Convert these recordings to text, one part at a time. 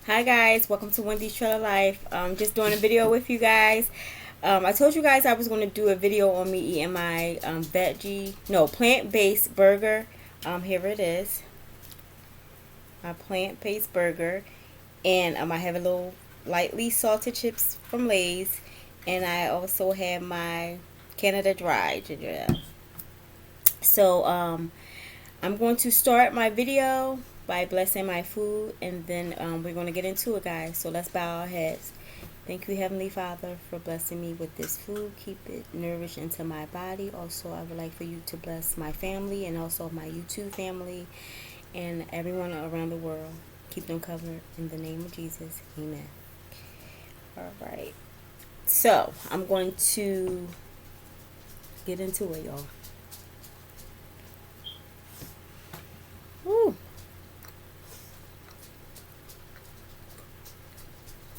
Hi guys, welcome to Wendy's Trailer Life. Just doing a video with you guys. I told you guys I was going to do a video on me eating my plant-based burger. Here it is, my plant-based burger, and I have a little lightly salted chips from Lay's, and I also have my Canada Dry ginger ale. So I'm going to start my video by blessing my food, and then we're going to get into it, guys. So let's bow our heads. Thank you, Heavenly Father, for blessing me with this food. Keep it nourished into my body. Also, I would like for you to bless my family and also my YouTube family and everyone around the world. Keep them covered in the name of Jesus. Amen. All right. So I'm going to get into it, y'all. Woo.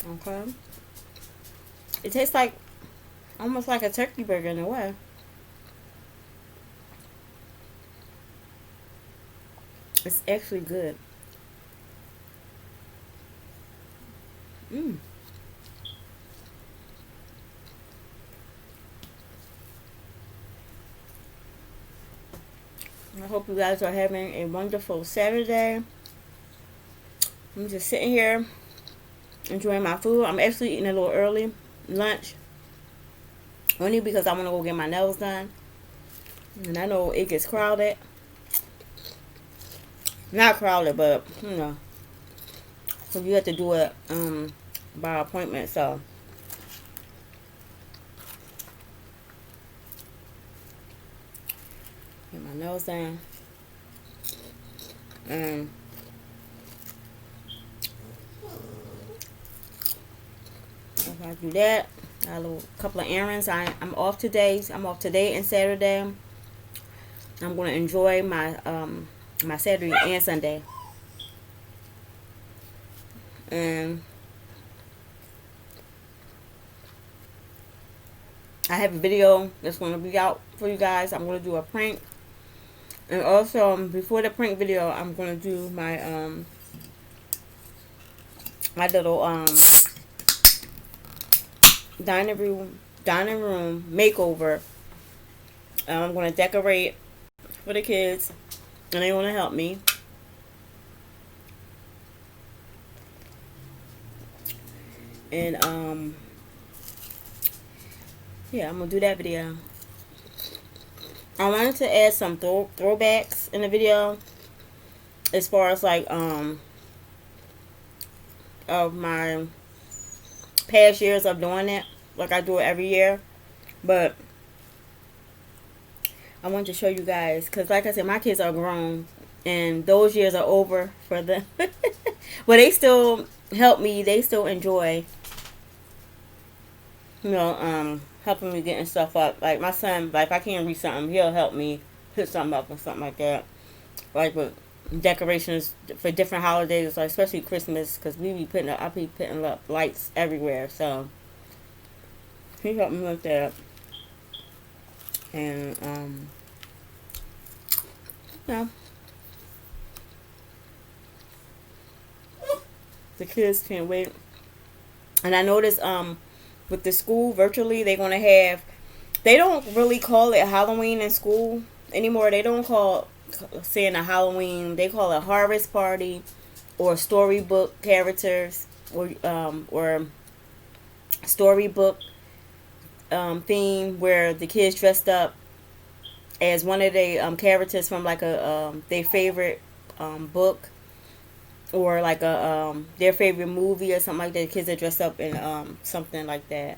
Okay. It tastes like almost like a turkey burger in a way. It's actually good. Mmm. I hope you guys are having a wonderful Saturday. I'm just sitting here enjoying my food. I'm actually eating a little early lunch, only because I want to go get my nails done, and I know it gets crowded. Not crowded, but so you have to do it by appointment. So get my nails done, and if I do that, I got a little couple of errands. I'm off today. I'm off today and Saturday. I'm gonna enjoy my Saturday and Sunday, and I have a video that's gonna be out for you guys. I'm gonna do a prank, and also before the prank video, I'm gonna do my little dining room makeover. I'm gonna decorate for the kids, and they want to help me. And yeah, I'm gonna do that video. I wanted to add some throwbacks in the video, as far as like of my past years of doing it, like I do it every year. But I wanted to show you guys, because like I said, my kids are grown and those years are over for them. But they still help me. They still enjoy, helping me getting stuff up. Like my son, like if I can't read something, he'll help me put something up or something like that. Like with decorations for different holidays, like especially Christmas, because I be putting up lights everywhere. So he helped me with that, and yeah, the kids can't wait. And I noticed with the school virtually, they're gonna have. They don't really call it Halloween in school anymore. They don't call saying a Halloween. They call it harvest party, or storybook characters, or storybook theme, where the kids dressed up as one of the characters from like a their favorite book, or like a their favorite movie or something like that. The kids are dressed up in something like that,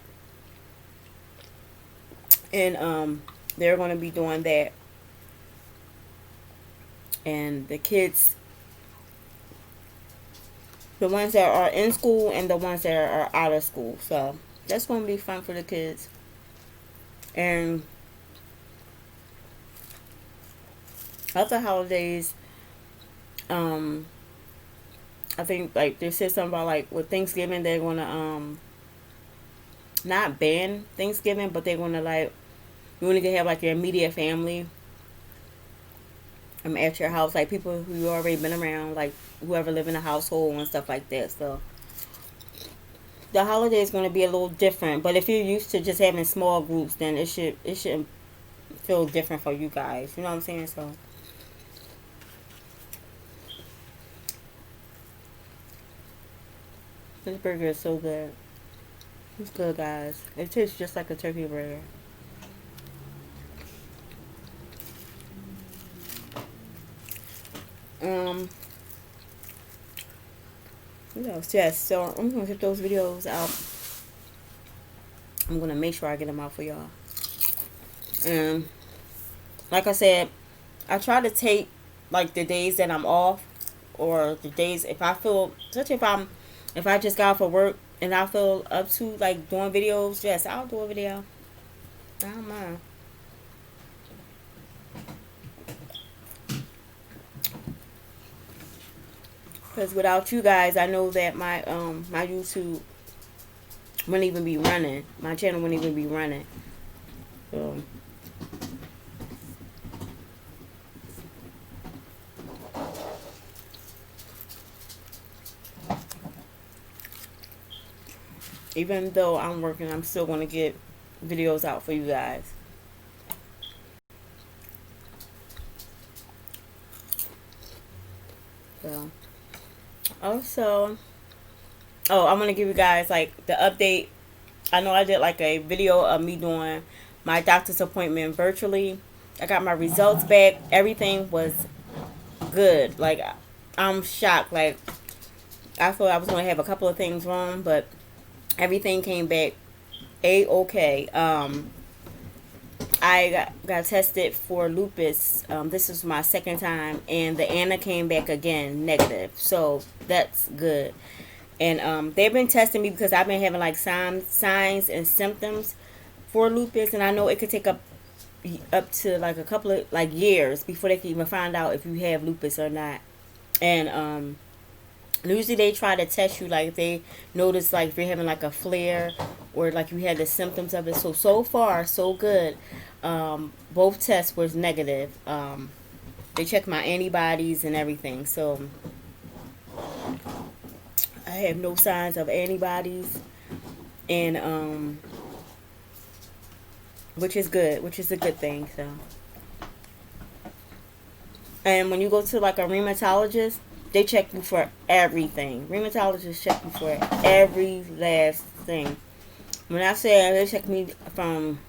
and they're going to be doing that, and the ones that are in school and the ones that are out of school. So that's going to be fun for the kids. And other holidays, I think like they said something about like with Thanksgiving, they're gonna not ban Thanksgiving, but they're gonna like, you want to have like your immediate family at your house, like people who you already been around, like whoever live in a household and stuff like that. So the holiday is going to be a little different. But if you're used to just having small groups, then it should feel different for you guys. You know what I'm saying? So this burger is so good. It's good, guys. It tastes just like a turkey burger. Um, yes. So I'm gonna get those videos out. I'm gonna make sure I get them out for y'all. And like I said, I try to take like the days that I'm off, or the days if I feel, such if I just got off of work and I feel up to like doing videos. Yes, I'll do a video. I don't mind. Because without you guys, I know that my YouTube wouldn't even be running. My channel wouldn't even be running. So even though I'm working, I'm still gonna get videos out for you guys. So also, oh, I'm gonna give you guys like the update. I know I did like a video of me doing my doctor's appointment virtually. I got my results back. Everything was good. Like I'm shocked. Like I thought I was gonna have a couple of things wrong, but everything came back a-okay. I got tested for lupus. This is my second time, and the ANA came back again negative. So that's good. And they've been testing me because I've been having like signs and symptoms for lupus, and I know it could take up to like a couple of like years before they can even find out if you have lupus or not. And usually they try to test you like if they notice like if you're having like a flare or like you had the symptoms of it. So far so good. Both tests was negative. They checked my antibodies and everything. So I have no signs of antibodies, and which is good, which is a good thing. So, and when you go to like a rheumatologist, they check you for everything. Rheumatologists check you for every last thing. When I say they check me from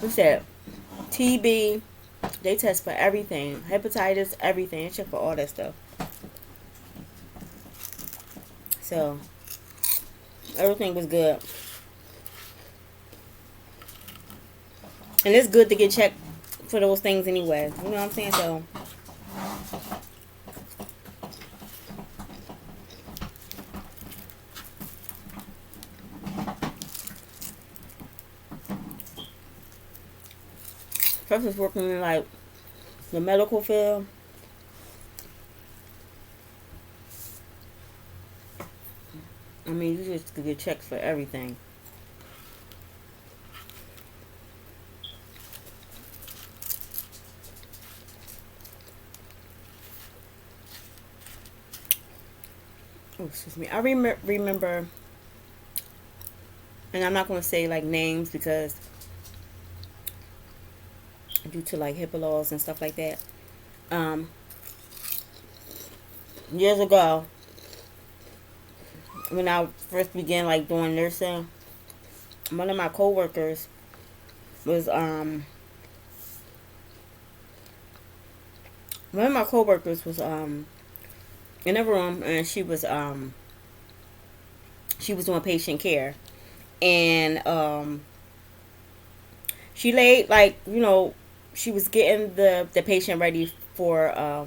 what's that? TB. They test for everything. Hepatitis, everything. They check for all that stuff. So everything was good. And it's good to get checked for those things anyway. You know what I'm saying? So first was working in like the medical field. I mean, you just could get checked for everything. Oh, excuse me. I remember, and I'm not going to say like names because due to like HIPAA laws and stuff like that. Um, Years ago, when I first began like doing nursing, one of my coworkers was one of my coworkers was in a room, and she was doing patient care, and she laid like, she was getting the patient ready for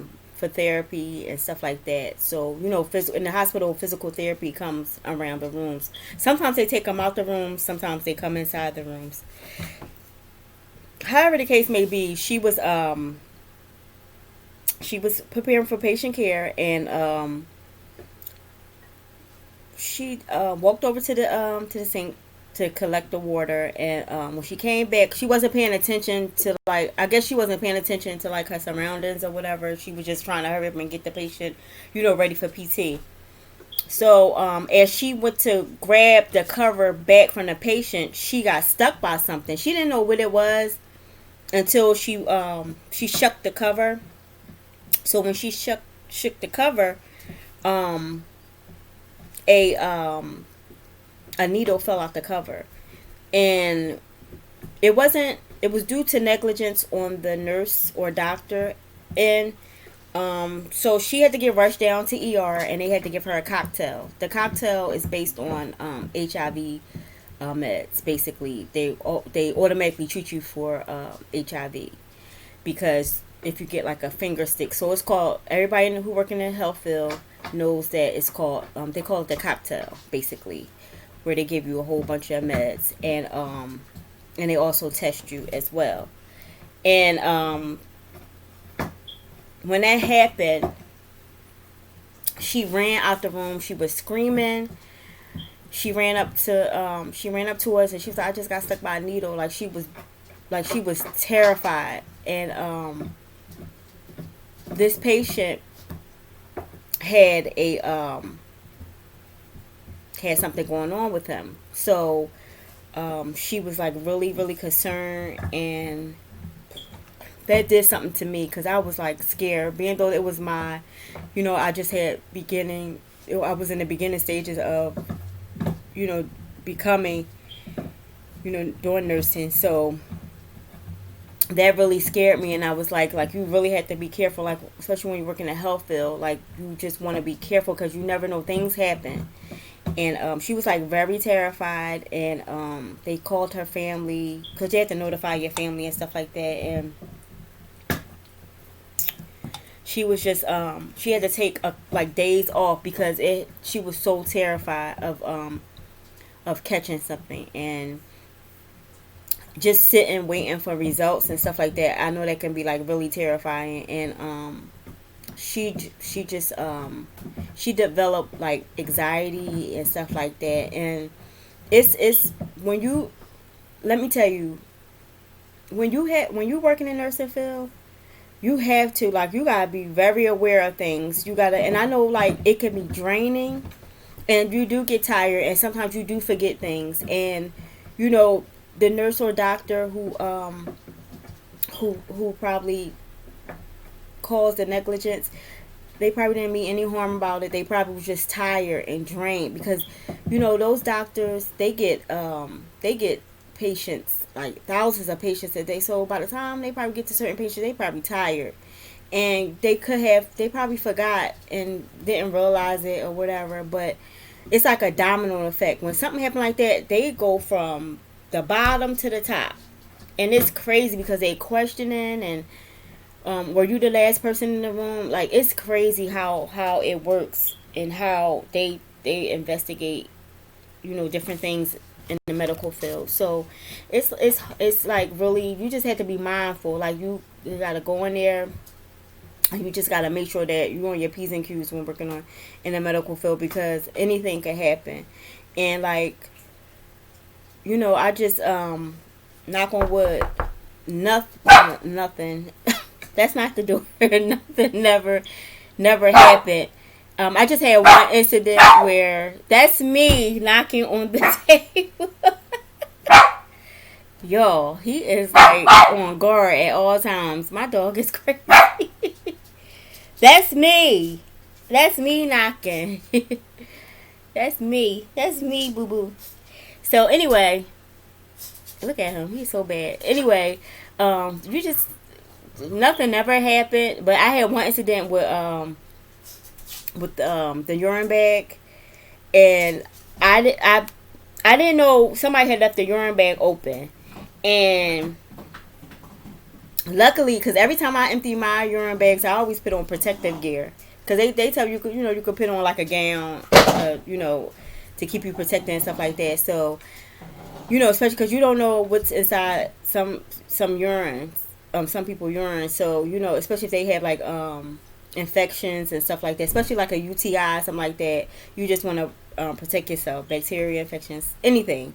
therapy and stuff like that. So in the hospital, physical therapy comes around the rooms. Sometimes they take them out the rooms, sometimes they come inside the rooms. However the case may be, she was preparing for patient care, and she walked over to the sink, to collect the water, and when she came back, she wasn't paying attention to, like, I guess she wasn't paying attention to like her surroundings or whatever. She was just trying to hurry up and get the patient, ready for PT. So as she went to grab the cover back from the patient, she got stuck by something. She didn't know what it was until she shook the cover. So when she shook the cover, um, a a needle fell out the cover, and it was due to negligence on the nurse or doctor, and so she had to get rushed down to ER, and they had to give her a cocktail. The cocktail is based on HIV meds. Basically, they automatically treat you for HIV, because if you get like a finger stick, so it's called, everybody who working in the health field knows that it's called, they call it the cocktail, basically, where they give you a whole bunch of meds, and they also test you as well. And when that happened, she ran out the room. She was screaming. She ran up to us, and she was like, "I just got stuck by a needle." She was terrified. And this patient had had something going on with him. So she was like really, really concerned, and that did something to me, because I was like scared, being though it was my, I just had I was in the beginning stages of, becoming, doing nursing. So that really scared me, and I was like you really have to be careful, like especially when you work in the health field, like you just want to be careful, because you never know, things happen. And she was like very terrified, and they called her family, because you have to notify your family and stuff like that. And she was just she had to take like days off, because she was so terrified of catching something, and just sitting waiting for results and stuff like that. I know that can be like really terrifying. And she just she developed like anxiety and stuff like that. And it's when you, let me tell you, when you working in nursing field, you have to, like, you gotta be very aware of things. You gotta, and I know like it can be draining, and you do get tired, and sometimes you do forget things. And the nurse or doctor who probably caused the negligence, they probably didn't mean any harm about it. They probably was just tired and drained, because those doctors, they get patients, like thousands of patients a day. So by the time they probably get to certain patients, they probably tired, and they probably forgot and didn't realize it or whatever. But it's like a domino effect. When something happens like that, they go from the bottom to the top, and it's crazy, because they questioning, and were you the last person in the room? Like, it's crazy how it works, and how they investigate different things in the medical field. So it's like, really, you just have to be mindful. Like, you gotta go in there, and you just gotta make sure that you're on your P's and Q's when working on in the medical field, because anything could happen. And like, I just knock on wood, nothing that's not the door. Nothing never happened. I just had one incident where that's me knocking on the table. Yo, he is like on guard at all times. My dog is crazy. That's me. That's me knocking. That's me. That's me, boo boo. So anyway, look at him. He's so bad. Anyway, you just, nothing never happened. But I had one incident with the urine bag, and I didn't know somebody had left the urine bag open. And luckily, because every time I empty my urine bags, I always put on protective gear, because they tell you, you could put on like a gown, to keep you protected and stuff like that. So, especially because you don't know what's inside some urine, some people urine. So, especially if they have like infections and stuff like that, especially like a UTI, something like that, you just want to protect yourself, bacteria, infections, anything.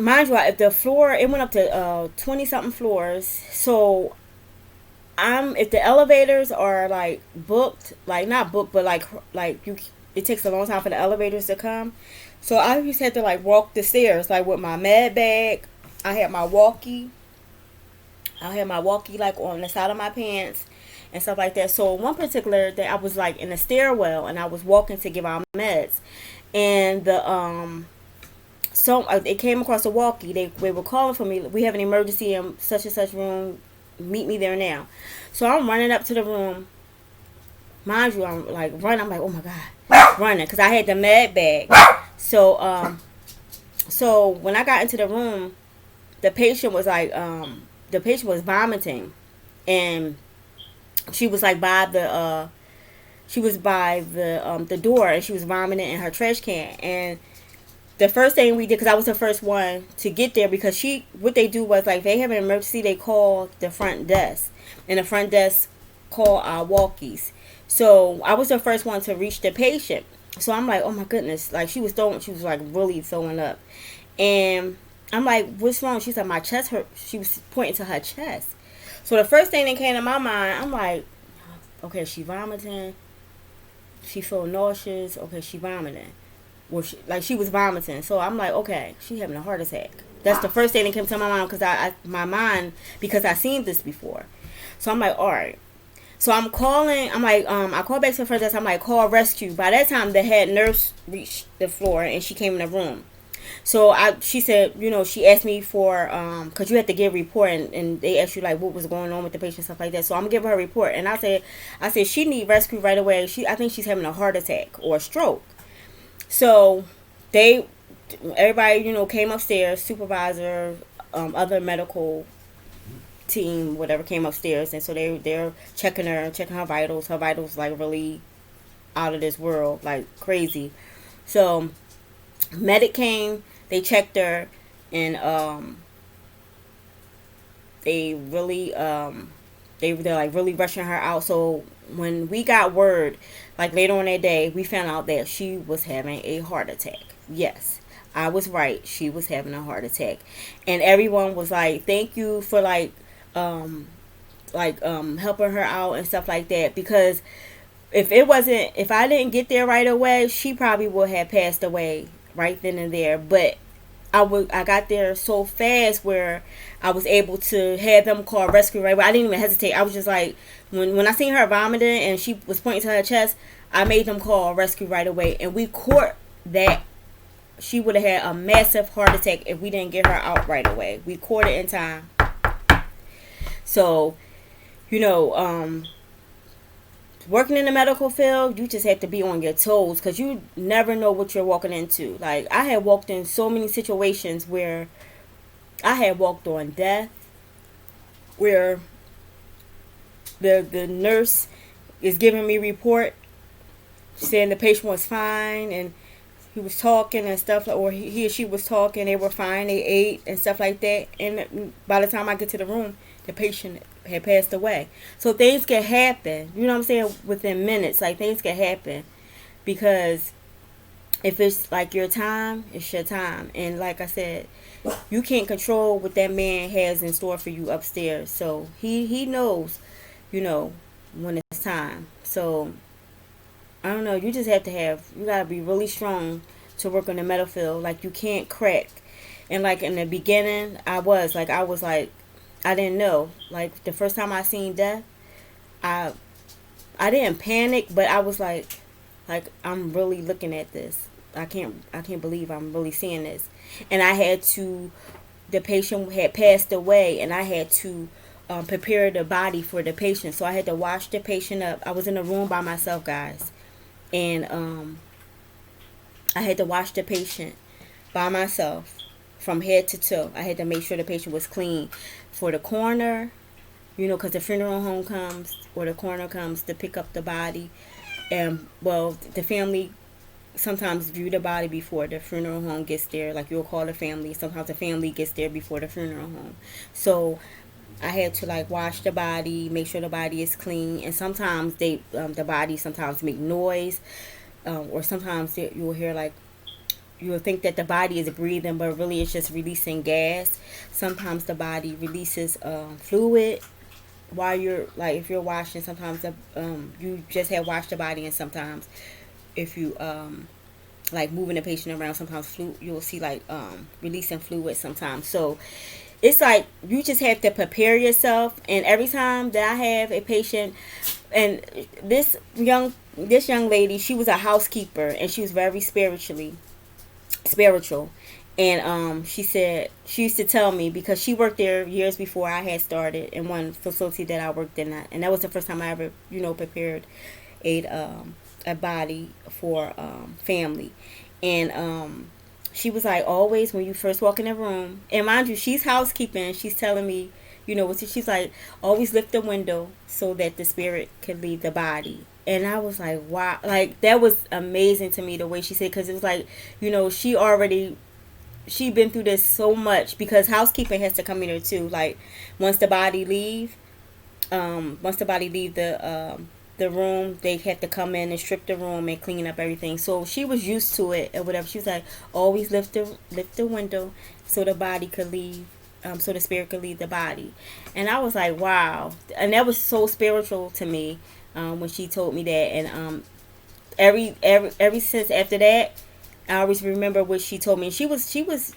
mind you, if the floor, it went up to 20 something floors. So if the elevators are like booked, like not booked, but like you, it takes a long time for the elevators to come. So I used to have to like walk the stairs like with my med bag. I had my walkie. I had my walkie like on the side of my pants and stuff like that. So one particular day I was like in the stairwell and I was walking to give out meds, and they came across the walkie. They were calling for me. We have an emergency in such and such room. Meet me there now. So I'm running up to the room. Mind you, I'm like running. I'm like, oh my god, running because I had the med bag. So when I got into the room, the patient was like, the patient was vomiting, and she was like by the door, and she was vomiting in her trash can. And the first thing we did, because I was the first one to get there, because what they do was like, they have an emergency, they call the front desk, and the front desk call our walkies. So I was the first one to reach the patient. So I'm like, oh my goodness, like she was like really throwing up, and I'm like, what's wrong? She said, my chest hurt. She was pointing to her chest. So the first thing that came to my mind, I'm like, okay, she vomiting. She feel nauseous. Okay, she vomiting. Well, she was vomiting. So I'm like, okay, she having a heart attack. That's the first thing that came to my mind, because I seen this before. So I'm like, all right. So I'm calling. I'm like, I called back to the front desk. I'm like, call rescue. By that time, the head nurse reached the floor and she came in the room. So she said, she asked me for, cause you had to give a report, and they asked you like what was going on with the patient, stuff like that. So I'm gonna give her a report, and I said she need rescue right away. I think she's having a heart attack or a stroke. So everybody, came upstairs, supervisor, other medical team, whatever, came upstairs, and so they're checking her vitals. Her vitals like really out of this world, like crazy. So medic came, they checked her, and they're like really rushing her out. So when we got word, like later on that day, we found out that she was having a heart attack. Yes, I was right. She was having a heart attack, and everyone was like, "Thank you for helping her out and stuff like that." Because if I didn't get there right away, she probably would have passed away right then and there. But I got there so fast where I was able to have them call rescue right away. I didn't even hesitate. I was just like, when I seen her vomiting and she was pointing to her chest, I made them call rescue right away, and we caught that. She would have had a massive heart attack if we didn't get her out right away. We caught it in time. So, working in the medical field, you just have to be on your toes, because you never know what you're walking into. Like, I had walked in so many situations where I had walked on death, where the nurse is giving me report saying the patient was fine, and he was talking and stuff, or he or she was talking, they were fine, they ate and stuff like that, and by the time I get to the room, the patient had passed away. So things can happen, you know what I'm saying, within minutes. Like, things can happen, because if it's like your time, it's your time. And like I said, you can't control what that man has in store for you upstairs. So he knows, when it's time. So I don't know, you just have to you gotta be really strong to work on the medical field. Like, you can't crack. And like in the beginning, I was like, I didn't know. Like, the first time I seen death, I didn't panic, but I was like I'm really looking at this. I can't believe I'm really seeing this. And the patient had passed away, and I had to prepare the body for the patient. So I had to wash the patient up. I was in a room by myself, guys. And I had to wash the patient by myself from head to toe. I had to make sure the patient was clean. For the coroner, because the funeral home comes, or the coroner comes to pick up the body. And, well, the family sometimes view the body before the funeral home gets there. Like, you'll call the family. Sometimes the family gets there before the funeral home. So I had to wash the body, make sure the body is clean. And sometimes the body sometimes make noise, or sometimes you'll hear you'll think that the body is breathing, but really it's just releasing gas. Sometimes the body releases fluid while you're, like, if you're washing. Sometimes you just have washed the body, and sometimes if you like moving the patient around, sometimes you'll see like releasing fluid sometimes. So it's like you just have to prepare yourself. And every time that I have a patient, and this young lady, she was a housekeeper, and she was very spiritual. And she said, she used to tell me, because she worked there years before I had started in one facility that I worked in, and that was the first time I ever, prepared a body for family. And she was like, always when you first walk in the room, and mind you, she's housekeeping, and she's telling me, she's like, always lift the window so that the spirit can leave the body. And I was like, wow, like that was amazing to me, the way she said, because it was like, she been through this so much, because housekeeping has to come in there too. Like once the body leave the room, they have to come in and strip the room and clean up everything. So she was used to it or whatever. She was like, always lift the window so the body could leave, so the spirit could leave the body. And I was like, wow. And that was so spiritual to me when she told me that. And every since after that, I always remember what she told me. She was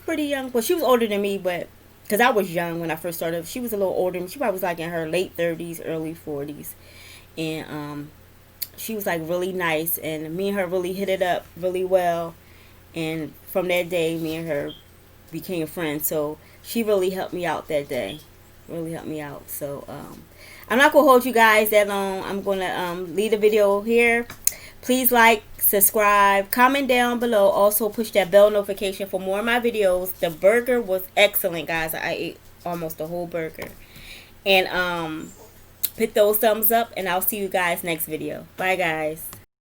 pretty young. Well, she was older than me, but because I was young when I first started, she was a little older. She probably was like in her late 30s, early 40s. And she was like really nice, and me and her really hit it up really well. And from that day, me and her became friends. So she really helped me out that day, really helped me out. So I'm not gonna hold you guys that long. I'm gonna leave the video here. Please like, subscribe, comment down below. Also push that bell notification for more of my videos. The burger was excellent, guys. I ate almost the whole burger. And hit those thumbs up, and I'll see you guys next video. Bye, guys.